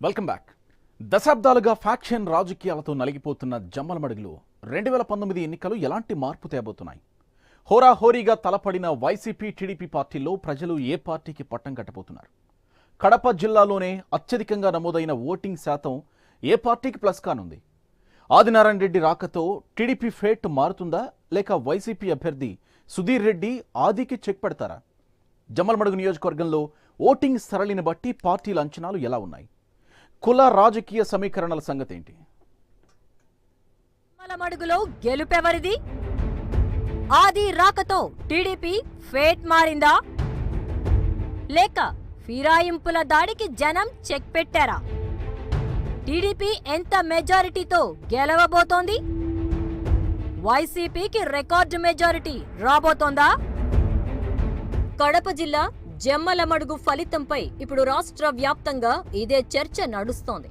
Welcome back. దశాబ్దాలుగా faction రాజకీయాలతో నలిగిపోతున్న జమ్మలమడుగులో 2019 ఎన్నికలు ఎలాంటి మార్పు తేబోతున్నాయి? హోరాహోరీగా తలపడిన వైసీపీ టీడీపీ పార్టీల్లో ప్రజలు ఏ పార్టీకి పట్టం కట్టబోతున్నారు? కడప జిల్లాలోనే అత్యధికంగా నమోదైన ఓటింగ్ శాతం ఏ పార్టీకి ప్లస్ కానుంది? ఆదినారాయణ రెడ్డి రాకతో టీడీపీ ఫేట్ మారుతుందా, లేక వైసీపీ అభ్యర్థి సుధీర్ రెడ్డి ఆదికి చెక్ పెడతారా? జమ్మలమడుగు నియోజకవర్గంలో ఓటింగ్ సరళిని బట్టి పార్టీల అంచనాలు ఎలా ఉన్నాయి? కుల రాజకీయ సమీకరణల సంగతి ఏంటి? జమ్మలమడుగులో గెలుపెవరిది? ఆది రాకతో టీడీపీ ఫేట్ మారిందా, లేక ఫిరాయింపుల దాడికి జనం చెక్ పెట్టారా? టీడీపీ ఎంత మెజారిటీతో గెలవబోతోంది? వైసీపీకి రికార్డు మెజారిటీ రాబోతోందా? కడప జిల్లా జమ్మలమడుగు ఫలితంపై ఇప్పుడు రాష్ట్ర వ్యాప్తంగా ఇదే చర్చ నడుస్తోంది.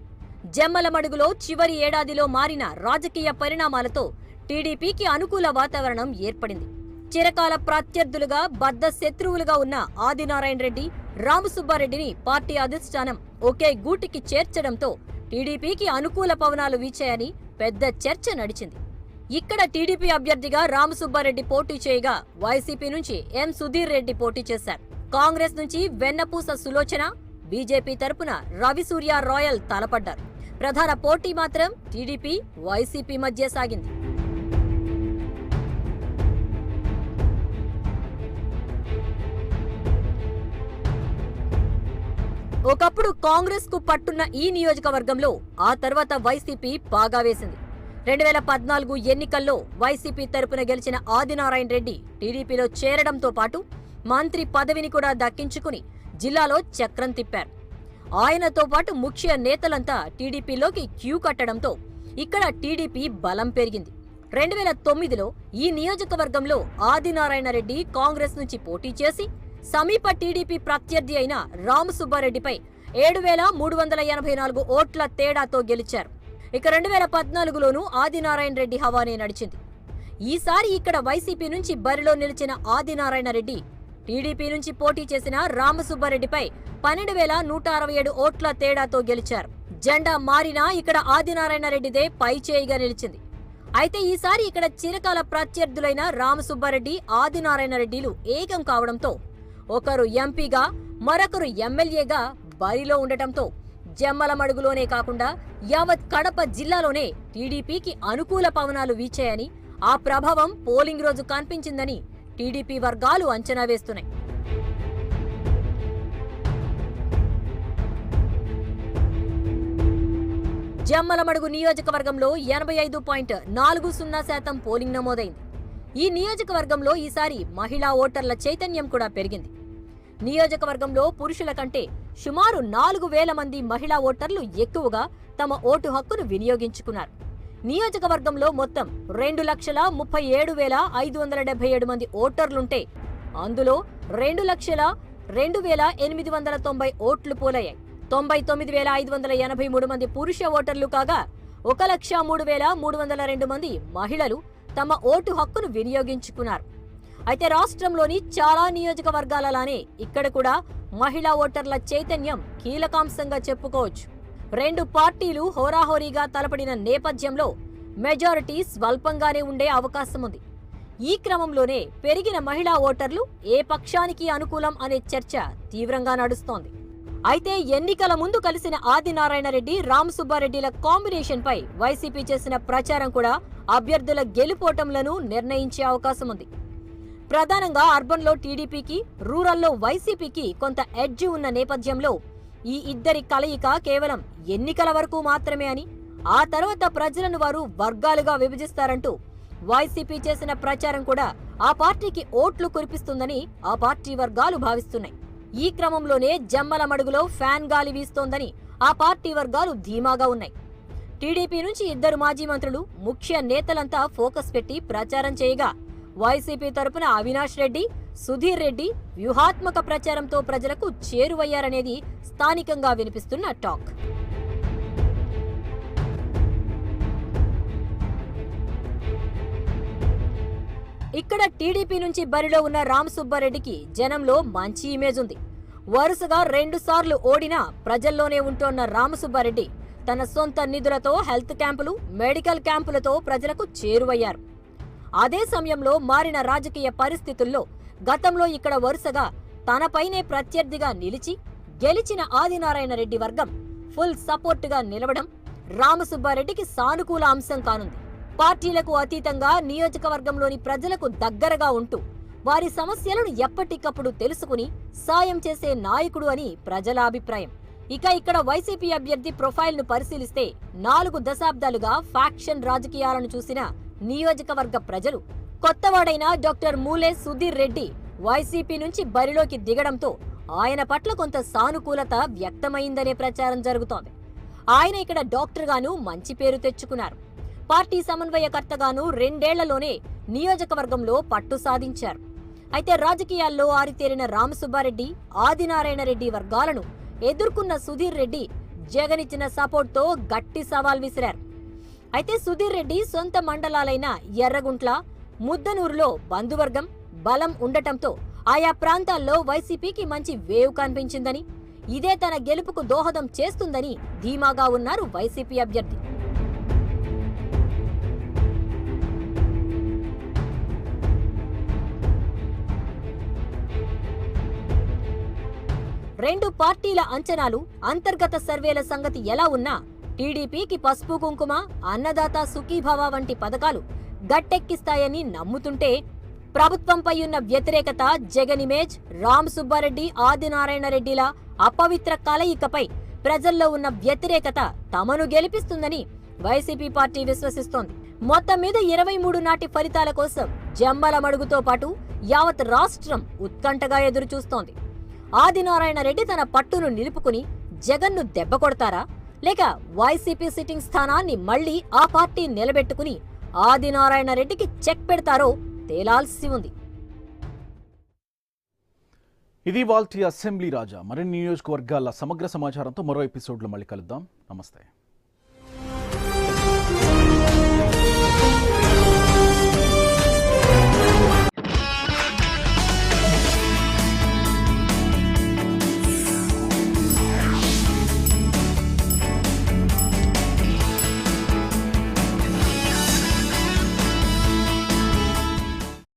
జమ్మలమడుగులో చివరి ఏడాదిలో మారిన రాజకీయ పరిణామాలతో టీడీపీకి అనుకూల వాతావరణం ఏర్పడింది. చిరకాల ప్రత్యర్థులుగా బద్ద శత్రువులుగా ఉన్న ఆదినారాయణ రెడ్డి, రామసుబ్బారెడ్డిని పార్టీ అధిష్టానం ఒకే గూటికి చేర్చడంతో టీడీపీకి అనుకూల పవనాలు వీచాయని పెద్ద చర్చ నడిచింది. ఇక్కడ టీడీపీ అభ్యర్థిగా రామసుబ్బారెడ్డి పోటీ చేయగా వైసీపీ నుంచి ఎం సుధీర్ రెడ్డి పోటీ చేశారు. కాంగ్రెస్ నుంచి వెన్నపూస సులోచన, బీజేపీ తరపున రవిసూర్య రాయల్ తలపడ్డారు. ప్రధాన పోటీ మాత్రం టీడీపీ వైసీపీ మధ్య సాగింది. ఒకప్పుడు కాంగ్రెస్ కు పట్టున్న ఈ నియోజకవర్గంలో ఆ తర్వాత వైసీపీ పాగా వేసింది. 2014 ఎన్నికల్లో వైసీపీ తరపున గెలిచిన ఆదినారాయణ రెడ్డి టీడీపీలో చేరడంతో పాటు మంత్రి పదవిని కూడా దక్కించుకుని జిల్లాలో చక్రం తిప్పారు. ఆయనతో పాటు ముఖ్య నేతలంతా టీడీపీలోకి క్యూ కట్టడంతో ఇక్కడ టీడీపీ బలం పెరిగింది. 2009లో ఈ నియోజకవర్గంలో ఆదినారాయణ రెడ్డి కాంగ్రెస్ నుంచి పోటీ చేసి సమీప టీడీపీ ప్రత్యర్థి అయిన రామసుబ్బారెడ్డిపై 7,384 ఓట్ల తేడాతో గెలిచారు. ఇక 2014లోనూ ఆదినారాయణ రెడ్డి హవానే నడిచింది. ఈసారి ఇక్కడ వైసీపీ నుంచి బరిలో నిలిచిన ఆదినారాయణ రెడ్డి టీడీపీ నుంచి పోటీ చేసిన రామసుబ్బారెడ్డిపై 12,167 ఓట్ల తేడాతో గెలిచారు. జెండా మారినా ఇక్కడ ఆదినారాయణ రెడ్డిదే పై చేయిగా నిలిచింది. అయితే ఈసారి ఇక్కడ చిరకాల ప్రత్యర్థులైన రామసుబ్బారెడ్డి, ఆదినారాయణ రెడ్డిలు ఏకం కావడంతో ఒకరు ఎంపీగా మరొకరు ఎమ్మెల్యేగా బరిలో ఉండటంతో జమ్మలమడుగులోనే కాకుండా యావత్ కడప జిల్లాలోనే టీడీపీకి అనుకూల పవనాలు వీచాయని, ఆ ప్రభావం పోలింగ్ రోజు కనిపించిందని టీడీపీ వర్గాలు అంచనా వేస్తున్నాయి. జమ్మలమడుగు నియోజకవర్గంలో 85.40% పోలింగ్ నమోదైంది. ఈ నియోజకవర్గంలో ఈసారి మహిళా ఓటర్ల చైతన్యం కూడా పెరిగింది. నియోజకవర్గంలో పురుషుల కంటే సుమారు 4,000 మంది మహిళా ఓటర్లు ఎక్కువగా తమ ఓటు హక్కును వినియోగించుకున్నారు. నియోజకవర్గంలో మొత్తం 2,37,577 మంది ఓటర్లుంటే అందులో 2,02,890 ఓట్లు పోలయ్యాయి. 99,583 మంది పురుష ఓటర్లు కాగా 1,03,302 మంది మహిళలు తమ ఓటు హక్కును వినియోగించుకున్నారు. అయితే రాష్ట్రంలోని చాలా నియోజకవర్గాలలానే ఇక్కడ కూడా మహిళా ఓటర్ల చైతన్యం కీలకాంశంగా చెప్పుకోవచ్చు. రెండు పార్టీలు హోరాహోరీగా తలపడిన నేపథ్యంలో మెజారిటీ స్వల్పంగానే ఉండే అవకాశం ఉంది. ఈ క్రమంలోనే పెరిగిన మహిళా ఓటర్లు ఏ పక్షానికి అనుకూలం అనే చర్చ తీవ్రంగా నడుస్తోంది. అయితే ఎన్నికల ముందు కలిసిన ఆదినారాయణ రెడ్డి, రామసుబ్బారెడ్డిల కాంబినేషన్ పై వైసీపీ చేసిన ప్రచారం కూడా అభ్యర్థుల గెలుపోటంలను నిర్ణయించే అవకాశం ఉంది. ప్రధానంగా అర్బన్లో టీడీపీకి, రూరల్లో వైసీపీకి కొంత ఎడ్జ్ ఉన్న నేపథ్యంలో ఈ ఇద్దరి కలయిక కేవలం ఎన్నికల వరకు మాత్రమే అని, ఆ తర్వాత ప్రజలను వారు వర్గాలుగా విభజిస్తారంటూ వైసీపీ చేసిన ప్రచారం కూడా ఆ పార్టీకి ఓట్లు కురిపిస్తుందని ఆ పార్టీ వర్గాలు భావిస్తున్నాయి. ఈ క్రమంలోనే జమ్మలమడుగులో ఫ్యాన్ గాలి వీస్తోందని ఆ పార్టీ వర్గాలు ధీమాగా ఉన్నాయి. టీడీపీ నుంచి 2 మాజీ మంత్రులు, ముఖ్య నేతలంతా ఫోకస్ పెట్టి ప్రచారం చేయగా వైసీపీ తరపున అవినాష్ రెడ్డి, సుధీర్ రెడ్డి వ్యూహాత్మక ప్రచారంతో ప్రజలకు చేరువయ్యారనేది స్థానికంగా వినిపిస్తున్న టాక్. ఇక్కడ టీడీపీ నుంచి బరిలో ఉన్న రామసుబ్బారెడ్డికి జనంలో మంచి ఇమేజ్ ఉంది. వరుసగా 2 సార్లు ఓడినా ప్రజల్లోనే ఉంటోన్న రామసుబ్బారెడ్డి తన సొంత నిధులతో హెల్త్ క్యాంపులు, మెడికల్ క్యాంపులతో ప్రజలకు చేరువయ్యారు. అదే సమయంలో మారిన రాజకీయ పరిస్థితుల్లో గతంలో ఇక్కడ వరుసగా తనపైనే ప్రత్యర్థిగా నిలిచి గెలిచిన ఆదినారాయణ రెడ్డి వర్గం ఫుల్ సపోర్టుగా నిలవడం రామసుబ్బారెడ్డికి సానుకూల అంశం కానుంది. పార్టీలకు అతీతంగా నియోజకవర్గంలోని ప్రజలకు దగ్గరగా ఉంటూ వారి సమస్యలను ఎప్పటికప్పుడు తెలుసుకుని సాయం చేసే నాయకుడు అని ప్రజల అభిప్రాయం. ఇక ఇక్కడ వైసీపీ అభ్యర్థి ప్రొఫైల్ను పరిశీలిస్తే 4 దశాబ్దాలుగా ఫ్యాక్షన్ రాజకీయాలను చూసిన నియోజకవర్గ ప్రజలు కొత్తవాడైన డాక్టర్ మూలే సుధీర్ రెడ్డి వైసీపీ నుంచి బరిలోకి దిగడంతో ఆయన పట్ల కొంత సానుకూలత వ్యక్తమైందనే ప్రచారం జరుగుతోంది. ఆయన ఇక్కడ డాక్టర్గాను మంచి పేరు తెచ్చుకున్నారు. పార్టీ సమన్వయకర్తగాను 2 ఏళ్లలోనే నియోజకవర్గంలో పట్టు సాధించారు. అయితే రాజకీయాల్లో ఆరితేరిన రామసుబ్బారెడ్డి, ఆదినారాయణ రెడ్డి వర్గాలను ఎదుర్కొన్న సుధీర్ రెడ్డి జగనిచ్చిన సపోర్ట్తో గట్టి సవాల్ విసిరారు. అయితే సుధీర్ రెడ్డి సొంత మండలాలైన ఎర్రగుంట్ల, ముద్దనూరులో బంధువర్గం బలం ఉండటంతో ఆయా ప్రాంతాల్లో వైసీపీకి మంచి వేవ్ కనిపించిందని, ఇదే తన గెలుపుకు దోహదం చేస్తుందని ధీమాగా ఉన్నారు వైసీపీ అభ్యర్థి. రెండు పార్టీల అంచనాలు, అంతర్గత సర్వేల సంగతి ఎలా ఉన్నా టీడీపీకి పసుపు కుంకుమ, అన్నదాత సుఖీభవ వంటి పథకాలు గట్టెక్కిస్తాయని నమ్ముతుంటే ప్రభుత్వంపై ఉన్న వ్యతిరేకత, జగన్ ఇమేజ్, రామసుబ్బారెడ్డి, ఆదినారాయణ రెడ్డిల అపవిత్ర కలయికపై ప్రజల్లో ఉన్న వ్యతిరేకత తమను గెలిపిస్తుందని వైసీపీ పార్టీ విశ్వసిస్తోంది. మొత్తం మీద 23 నాటి ఫలితాల కోసం జమ్మల మడుగుతో పాటు యావత్ రాష్ట్రం ఉత్కంఠగా ఎదురుచూస్తోంది. ఆదినారాయణ రెడ్డి తన పట్టును నిలుపుకుని జగన్ను దెబ్బ కొడతారా, లేక వైసీపీ సిట్టింగ్ స్థానాన్ని మళ్లీ ఆ పార్టీ నిలబెట్టుకుని ఆదినారాయణ రెడ్డికి చెక్ పెడతారో తేలాల్సి ఉంది. ఇది వాల్టీ అసెంబ్లీ రాజా. మరిన్ని నియోజకవర్గాల సమగ్ర సమాచారంతో మరో ఎపిసోడ్లో మళ్ళీ కలుద్దాం. నమస్తే.